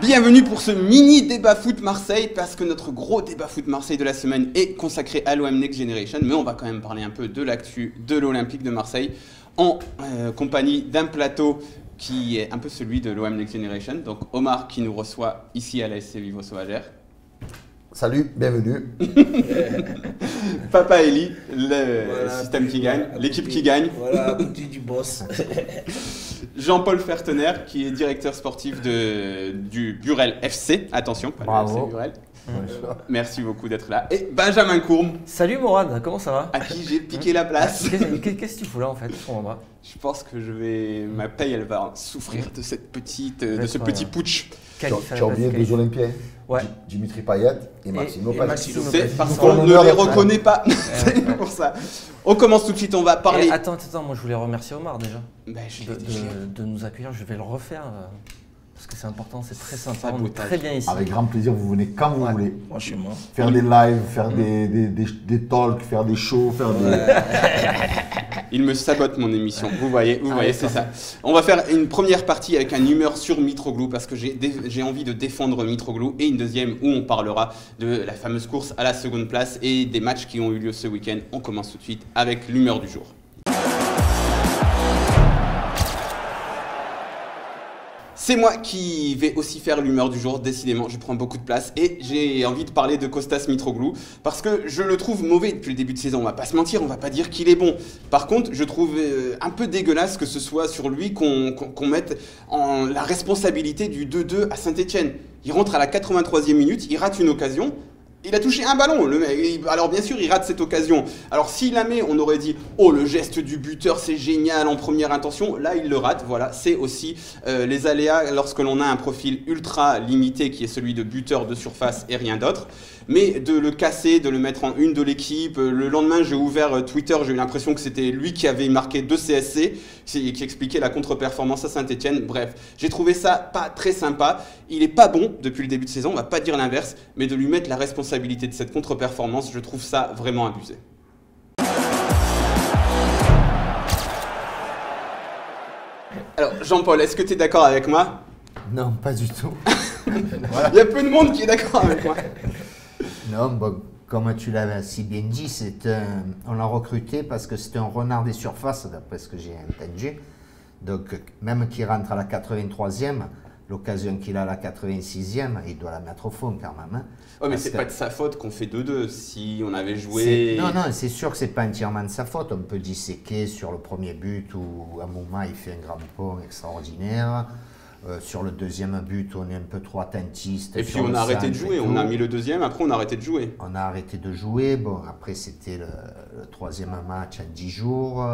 Bienvenue pour ce mini débat foot Marseille, parce que notre gros débat foot Marseille de la semaine est consacré à l'OM Next Generation, mais on va quand même parler un peu de l'actu de l'Olympique de Marseille en compagnie d'un plateau qui est un peu celui de l'OM Next Generation. Donc Omar qui nous reçoit ici à la SC Vivo Sauvagère. Salut, bienvenue. Papa Eli, le système qui gagne, l'équipe qui gagne. Voilà, côté du boss. Jean-Paul Fertener, qui est directeur sportif du Burel FC. Attention, pas Bravo. le FC Burel. Merci beaucoup d'être là. Et Benjamin Courme, Salut Morad, comment ça va? à qui j'ai piqué la place. Qu'est-ce que tu fous là en fait? Je pense que ma paye, elle va souffrir de ce petit putsch. Tu as oublié deux Olympiens, Ouais. Dimitri Payet et Maxime Lopez. C'est parce qu'on ne les reconnaît pas. C'est pour ça. On commence tout de suite, on va parler. Attends, moi je voulais remercier Omar déjà De de nous accueillir. Je vais le refaire parce que c'est important, c'est très sympa, on est Sabotage. très bien ici. Avec grand plaisir, vous venez quand vous voulez. Franchement. Faire des lives, faire des talks, faire des shows, faire des... Il me sabote mon émission, vous voyez, c'est ça. On va faire une première partie avec un humeur sur Mitroglou parce que j'ai envie de défendre Mitroglou, et une deuxième où on parlera de la fameuse course à la seconde place et des matchs qui ont eu lieu ce week-end. On commence tout de suite avec l'humeur du jour. C'est moi qui vais aussi faire l'humeur du jour, décidément, je prends beaucoup de place et j'ai envie de parler de Kostas Mitroglou parce que je le trouve mauvais depuis le début de saison, on va pas se mentir, on va pas dire qu'il est bon. Par contre, je trouve un peu dégueulasse que ce soit sur lui qu'on mette en la responsabilité du 2-2 à Saint-Etienne. Il rentre à la 83e minute, il rate une occasion. Il a touché un ballon, le mec. Alors bien sûr, il rate cette occasion. Alors s'il la met, on aurait dit « Oh, le geste du buteur, c'est génial en première intention ». Là, il le rate, voilà. C'est aussi les aléas lorsque l'on a un profil ultra limité qui est celui de buteur de surface et rien d'autre. Mais de le casser, de le mettre en une de l'équipe. Le lendemain, j'ai ouvert Twitter, j'ai eu l'impression que c'était lui qui avait marqué 2 CSC, qui expliquait la contre-performance à Saint-Etienne. Bref, j'ai trouvé ça pas très sympa. Il est pas bon depuis le début de saison, on va pas dire l'inverse, mais de lui mettre la responsabilité de cette contre-performance, je trouve ça vraiment abusé. Alors, Jean-Paul, est-ce que tu es d'accord avec moi? Non, pas du tout. Il y a peu de monde qui est d'accord avec moi. Non, bon, comme tu l'as si bien dit, on l'a recruté parce que c'est un renard des surfaces, d'après ce que j'ai entendu. Donc, même qu'il rentre à la 83e, l'occasion qu'il a à la 86e, il doit la mettre au fond quand même. Hein, ouais, mais c'est pas de sa faute qu'on fait 2-2. Si on avait joué... Non, c'est sûr que c'est pas entièrement de sa faute. On peut disséquer sur le premier but où, à un moment, il fait un grand pont extraordinaire. Sur le deuxième but, on est un peu trop attentiste. Et puis on a arrêté de jouer, on a mis le deuxième, après on a arrêté de jouer. On a arrêté de jouer, bon après c'était le troisième match en 10 jours,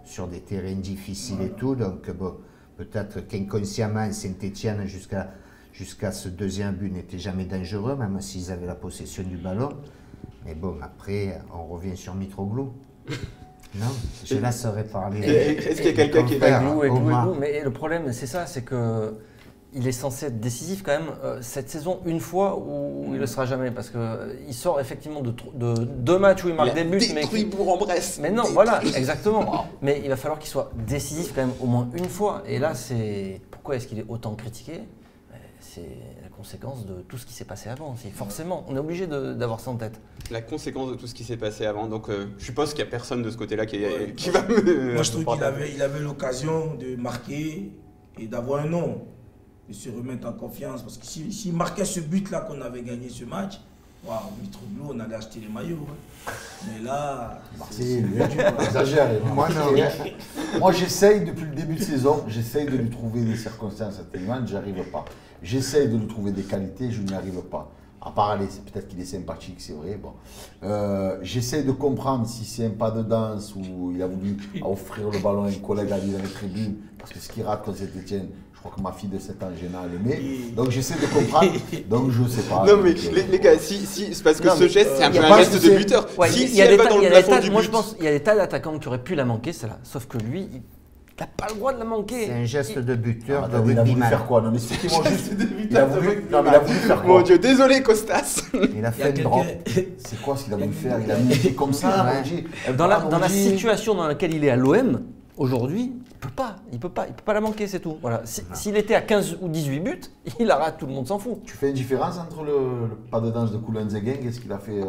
sur des terrains difficiles et tout, donc bon, peut-être qu'inconsciemment Saint-Etienne jusqu'à ce deuxième but n'était jamais dangereux, même s'ils avaient la possession du ballon. Mais bon, après on revient sur Mitroglou. Non, je laisserai parler. Est-ce qu'il y a quelqu'un qui est d'accord? Mais le problème, c'est ça, c'est que il est censé être décisif quand même cette saison une fois où il ne le sera jamais parce qu'il sort effectivement de 2 matchs où il marque des buts. Détruit Bourg-en-Bresse. Mais non, voilà, exactement. Mais il va falloir qu'il soit décisif quand même au moins une fois. Et là, pourquoi est-ce qu'il est autant critiqué? C'est la conséquence de tout ce qui s'est passé avant. Forcément, on est obligé d'avoir ça en tête. La conséquence de tout ce qui s'est passé avant. Donc, je suppose qu'il n'y a personne de ce côté-là qui va me... Moi, je trouve qu'il avait l'occasion de marquer et d'avoir un nom, de se remettre en confiance. Parce que s'il marquait ce but-là qu'on avait gagné ce match, waouh, Mitroglou, on allait acheter les maillots. Hein. Mais là, c'est exagère. Moi, j'essaye depuis le début de saison, j'essaye de lui trouver des circonstances atténuantes, j'arrive pas. J'essaye de lui trouver des qualités, je n'y arrive pas. À part aller, peut-être qu'il est sympathique, c'est vrai. Bon. J'essaie de comprendre si c'est un pas de danse ou il a voulu offrir le ballon à un collègue à lui dans les tribunes, parce que ce qu'il rate contre Saint-Etienne, je crois que ma fille de 7 ans, Géna, l'aimait. Donc j'essaie de comprendre, donc je ne sais pas. Non mais les gars, c'est parce que ce geste, c'est un peu un geste de buteur. Ouais, si elle va dans le plafond du but... Moi je pense qu'il y a des tas d'attaquants qui auraient pu la manquer, celle-là. Sauf que lui, il n'a pas le droit de la manquer. C'est un geste de buteur. Il a voulu faire quoi? Non, mais expliquez-moi juste. Il a voulu faire quoi? Mon Dieu, désolé Costas. Il a fait une drop. C'est quoi ce qu'il a voulu faire? Il a mis comme ça. Dans la situation dans laquelle il est à l'OM, Aujourd'hui, il peut pas la manquer, c'est tout. Voilà. S'il était à 15 ou 18 buts, il la rate, tout le monde s'en fout. Tu fais une différence entre le pas de danse de Koulan Zegeng et ce qu'il a fait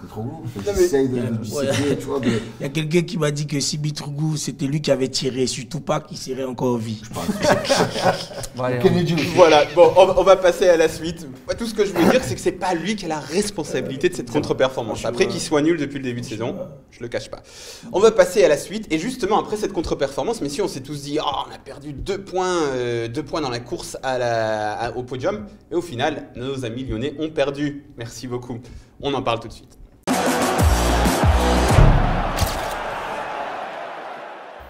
Mitroglou? J'essaye de disséquer, tu vois. Il y a quelqu'un qui m'a dit que si Mitroglou, c'était lui qui avait tiré sur Tupac, il serait encore en vie. Je pense. Bon, allez, Kennedy aussi. Voilà, bon, on va passer à la suite. Tout ce que je veux dire, c'est que c'est pas lui qui a la responsabilité de cette contre-performance. Après qu'il soit nul depuis le début de saison, je le cache pas. On va passer à la suite, et justement après cette contre-performance, messieurs, on s'est tous dit, oh, on a perdu 2 points dans la course au podium, et au final, nos amis lyonnais ont perdu. Merci beaucoup. On en parle tout de suite.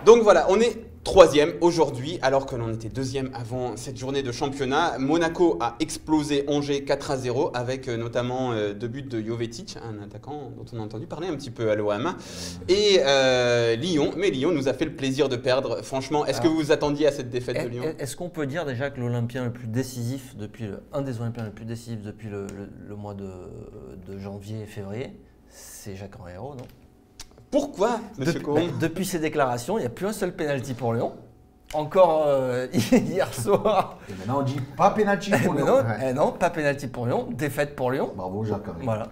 Donc voilà, on est 3e aujourd'hui, alors que l'on était 2e avant cette journée de championnat. Monaco a explosé Angers 4-0 avec notamment 2 buts de Jovetic, un attaquant dont on a entendu parler un petit peu à l'OM. Et Lyon, mais Lyon nous a fait le plaisir de perdre. Franchement, est-ce que vous vous attendiez à cette défaite de Lyon? Est-ce qu'on peut dire déjà que l'Olympien le plus décisif, un des Olympiens les plus décisifs depuis le mois de janvier et février, c'est Jacques-Henri Hérault, non? Pourquoi, monsieur Coron? Depuis ses déclarations, il n'y a plus un seul pénalty pour Lyon. Encore hier soir. Et maintenant on dit pas pénalty pour Lyon. Non, pas pénalty pour Lyon, défaite pour Lyon. Bravo Jacques-Henri. Voilà.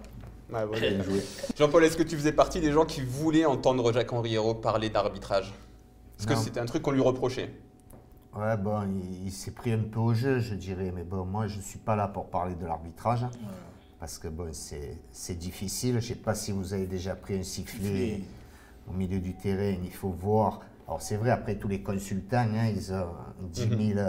Ouais, voilà. Bien joué. Jean-Paul, est-ce que tu faisais partie des gens qui voulaient entendre Jacques-Henri Hérault parler d'arbitrage? Parce que c'était un truc qu'on lui reprochait. Ouais, bon, il s'est pris un peu au jeu, je dirais. Mais bon, moi, je ne suis pas là pour parler de l'arbitrage. Parce que bon, c'est difficile. Je ne sais pas si vous avez déjà pris un sifflet au milieu du terrain. Il faut voir. Alors c'est vrai, après tous les consultants, hein, ils ont 10 000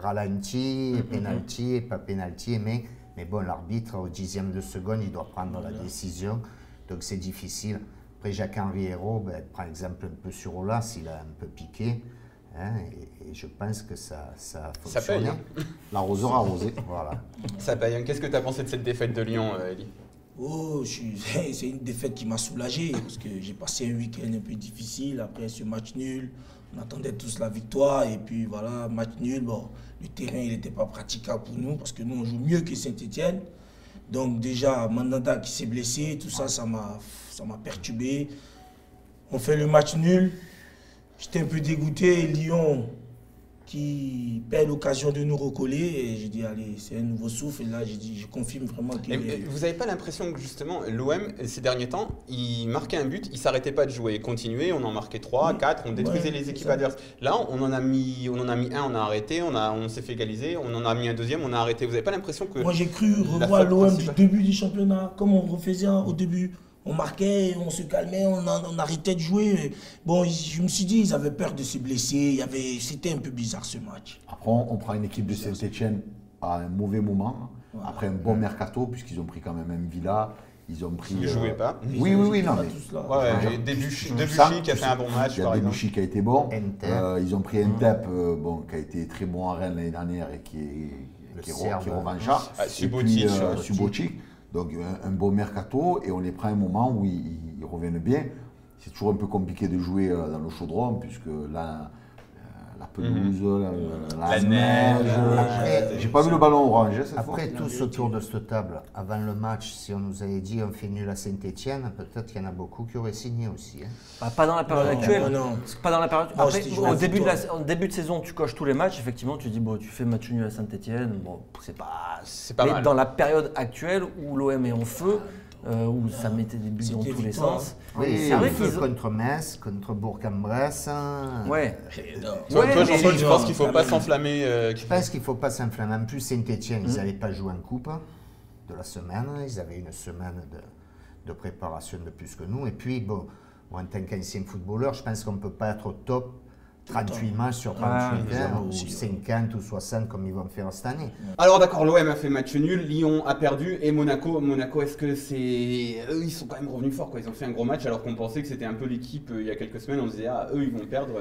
ralentis, penalty, pas penalty, mais bon, l'arbitre, au 10e de seconde, il doit prendre la décision. Donc c'est difficile. Après, Jacques-Henri Hérault, par exemple, un peu sur Olas, il a un peu piqué. Hein, et je pense que ça a fonctionné. Ça paye, hein. L'arroseur arrosé. Voilà. Ça paye. Qu'est-ce que tu as pensé de cette défaite de Lyon, Elie? Oh, c'est une défaite qui m'a soulagé parce que j'ai passé un week-end un peu difficile après ce match nul. On attendait tous la victoire et puis voilà, match nul. Bon, le terrain il n'était pas praticable pour nous parce que nous on joue mieux que Saint-Etienne. Donc déjà, Mandanda qui s'est blessé, tout ça, ça m'a perturbé. On fait le match nul. J'étais un peu dégoûté. Lyon qui perd l'occasion de nous recoller et j'ai dit allez, c'est un nouveau souffle. Et là j'ai dit, je confirme vraiment qu'il Vous n'avez pas l'impression que justement l'OM ces derniers temps, il marquait un but, il s'arrêtait pas de jouer, il continuait, on en marquait 3, 4, on détruisait les équipes adverses. Là on en a mis un, on a arrêté, on s'est fait égaliser, on en a mis un deuxième, on a arrêté. Vous n'avez pas l'impression que... Moi j'ai cru revoir l'OM du début du championnat, comme on refaisait au début. On marquait, on se calmait, on arrêtait de jouer. Bon, je me suis dit, ils avaient peur de se blesser. C'était un peu bizarre ce match. Après, on prend une équipe de Saint-Etienne à un mauvais moment. Voilà. Après un bon mercato, puisqu'ils ont pris quand même un Villa. Ils ont pris. Ils ne jouaient pas. Oui, non. Ouais, Debuchy qui a fait un bon match. Il y a Debuchy qui a été bon. Ils ont pris Entep, qui a été très bon à Rennes l'année dernière et qui est revanchard. Subotic. Donc un beau mercato et on les prend à un moment où ils reviennent bien. C'est toujours un peu compliqué de jouer dans le chaudron puisque là, la pelouse, la neige. J'ai pas vu le ballon orange cette fois. Après, tous autour de cette table, avant le match, si on nous avait dit on fait nul à Saint-Etienne, peut-être qu'il y en a beaucoup qui auraient signé aussi. Hein. Pas dans la période actuelle. Non. Pas dans la période. Après, au début de saison, tu coches tous les matchs. Effectivement, tu dis bon, tu fais match nul à Saint-Etienne. Bon, c'est pas mal. Dans la période actuelle où l'OM est en feu. Où ça mettait des buts dans tous les sens. Oui, c'est vrai contre Metz, contre Bourg-en-Bresse. Ouais. Toi, Jean-Paul, tu penses qu'il ne faut pas s'enflammer Je pense qu'il ne faut pas s'enflammer. En plus, Saint-Etienne, ils n'allaient pas jouer en coupe de la semaine. Ils avaient une semaine de préparation de plus que nous. Et puis, bon, moi, en tant qu'ancien footballeur, je pense qu'on ne peut pas être au top 38 matchs sur 38 heures, ou 50 ou 60 comme ils vont faire cette année. Alors d'accord, l'OM a fait match nul, Lyon a perdu et Monaco, est-ce que c'est... Eux, ils sont quand même revenus forts, quoi. Ils ont fait un gros match alors qu'on pensait que c'était un peu l'équipe il y a quelques semaines, on disait eux ils vont perdre.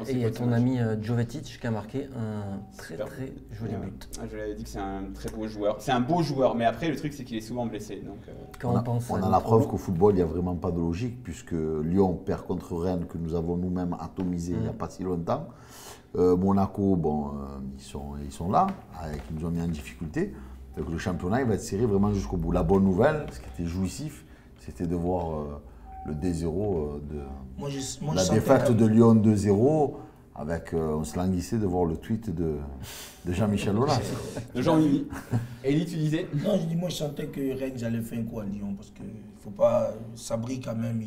Et il y a ton ami Jovetic qui a marqué un très joli but. Je l'avais dit que c'est un très beau joueur. C'est un beau joueur, mais après le truc c'est qu'il est souvent blessé. Donc, on a la preuve qu'au football il n'y a vraiment pas de logique puisque Lyon perd contre Rennes que nous avons nous-mêmes atomisé il n'y a pas si longtemps. Monaco, ils sont là, ils nous ont mis en difficulté. Donc le championnat il va être serré vraiment jusqu'au bout. La bonne nouvelle, ce qui était jouissif, c'était de voir le D0 Moi, la sentais défaite comme- de Lyon 2-0. Avec, on se languissait de voir le tweet de Jean-Michel Aulas. De Jean-Mimi. Eli, tu disais? Non, je dis, moi, je sentais que Rennes allait faire un coup à Lyon parce que faut pas. Sabri, quand même,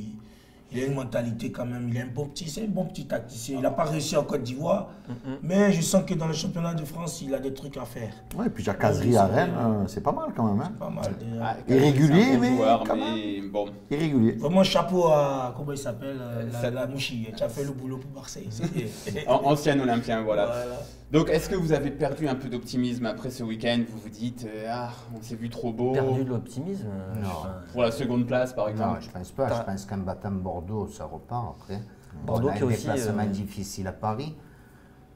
il a une mentalité, quand même. Il est un bon petit, c'est un bon petit tacticien. Il n'a pas réussi en Côte d'Ivoire, mais je sens que dans le championnat de France, il a des trucs à faire. Ouais, et puis Jacques Cazerie à Rennes, c'est pas mal quand même. Hein. Pas mal. Déjà. Ah, Irrégulier, c'est un bon mais joueur, quand mais bon. Irrégulier. Vraiment chapeau à, comment il s'appelle, ça- la Mouchi. Tu as fait le boulot pour Marseille. Ancien Olympien, voilà. Voilà. Donc, est-ce que vous avez perdu un peu d'optimisme après ce week-end? Vous vous dites, on s'est vu trop beau. Perdu de l'optimisme. Non. Pour la seconde place, par Non, exemple. je pense pas. Je pense qu'en battant Bordeaux, ça repart après. Bordeaux on a qui un aussi, déplacement difficile à Paris.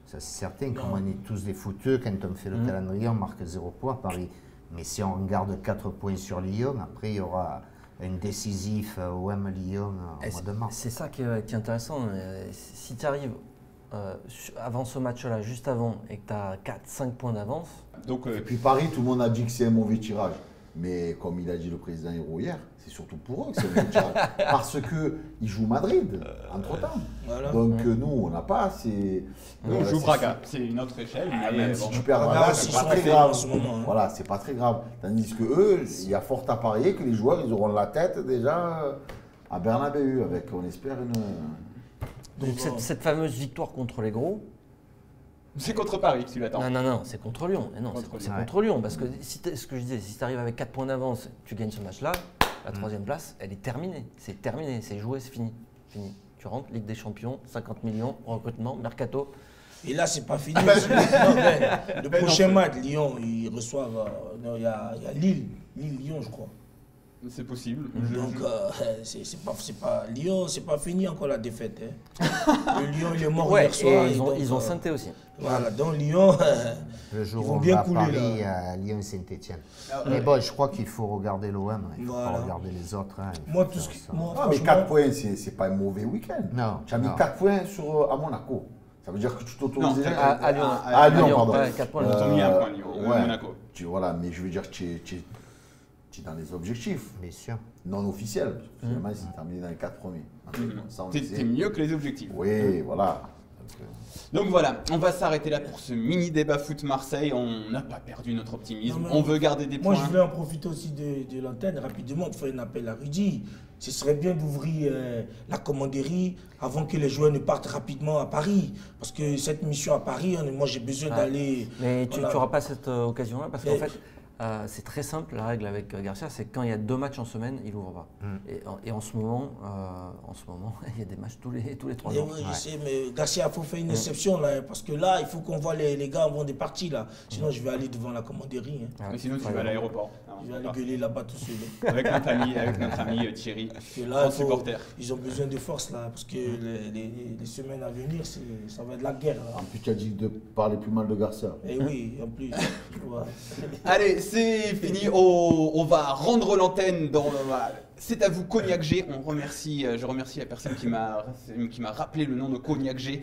Ça, c'est certain. Comme on est tous des fouteux, quand on fait le calendrier, on marque 0 points à Paris. Mais si on garde 4 points sur Lyon, après, il y aura un décisif OM-Lyon au mois de mars. C'est ça qui est intéressant. Si tu arrives avant ce match-là, juste avant, et que tu as 4-5 points d'avance, Donc, Et puis Paris, tout le monde a dit que c'est un mauvais tirage. Mais comme il a dit le président Hérault hier, c'est surtout pour eux que c'est un mauvais tirage. Parce qu'ils jouent Madrid, entre-temps. Voilà. Donc nous, on n'a pas assez... on joue Braga. C'est une autre échelle. Mais Même bon. si tu perds Braga, Braga, c'est c'est pas son très fait grave. en ce moment, hein. Voilà, c'est pas très grave. Tandis que eux, il y a fort à parier que les joueurs, ils auront la tête déjà à Bernabéu, avec, on espère, une... donc cette fameuse victoire contre les gros, C'est contre Paris que tu l'attends. non, c'est contre Lyon. Et non, Contre c'est Lyon. contre Lyon. Parce que ce que je disais, si tu arrives avec 4 points d'avance, tu gagnes ce match-là, la troisième place, elle est terminée. C'est terminé, c'est joué, c'est fini. Fini. Tu rentres, Ligue des Champions, 50 millions, recrutement, mercato. Et là, c'est pas fini. Non, mais le prochain match, Lyon, ils reçoivent. Non, il y a Lille. Lille-Lyon, je crois. C'est possible. Donc, c'est pas Lyon, c'est pas fini encore la défaite. Hein. Le Lyon, il est mort Ouais, hier soir. et et donc, ils ont synthé aussi. Voilà, donc Lyon, Le ils jour où vont on bien va à couler Paris, là. à Lyon-Saint-Etienne. Ah, Mais bon, je crois qu'il faut regarder l'OM. Il ne faut Voilà. pas regarder les autres. Hein. Il Moi, faut tout ce faire qui. ça. Moi, Ah, mais franchement, 4 points, c'est pas un mauvais week-end. Non, Tu as mis non. 4 points à Monaco. Ça veut dire que tu t'autorises Non, déjà À Lyon. à Lyon, pardon. Ouais, 4 points. Ils ont mis un point, Lyon, ouais. Monaco. Voilà, mais je veux dire que tu es dans les objectifs Bien sûr. non officiels. Finalement, c'est terminé dans les 4 premiers. Ça, on le sait. C'est mieux que les objectifs. Oui, voilà. Donc voilà, on va s'arrêter là pour ce mini débat foot Marseille. On n'a pas perdu notre optimisme. Non, mais On veut garder des Moi, points. je voulais en profiter aussi de l'antenne rapidement pour faire un appel à Rudy. Ce serait bien d'ouvrir la commanderie avant que les joueurs ne partent rapidement à Paris. Parce que cette mission à Paris, moi j'ai besoin d'aller. Mais tu Voilà. n'auras pas cette occasion-là parce qu'en Mais- fait, c'est très simple. La règle avec Garcia, c'est que quand il y a 2 matchs en semaine, il n'ouvre pas. Et en ce moment, il y a des matchs tous les 3 Et jours. oui, je sais, mais Garcia, il faut faire une exception là, hein, parce que là, il faut qu'on voit les gars vont des parties là. Sinon, je vais aller devant la commanderie. Hein. Mais sinon, tu vas à l'aéroport. Je vais aller gueuler là-bas tout seul. hein. Avec notre ami Thierry, Parce que là, grand supporter. ils ont besoin de force là, parce que les semaines à venir, ça va être la guerre. Là. En plus, tu as dit de parler plus mal de Garcia. Et oui, en plus. Ouais. Allez, c'est fini. On va rendre l'antenne dans. C'est à vous, Cognac G. Je remercie la personne qui m'a rappelé le nom de Cognac G,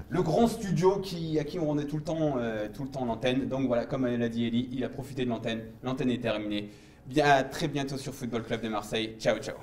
le grand studio à qui on rendait tout le temps l'antenne. Donc voilà, comme l'a dit Eli, il a profité de l'antenne. L'antenne est terminée. À très bientôt sur Football Club de Marseille. Ciao, ciao.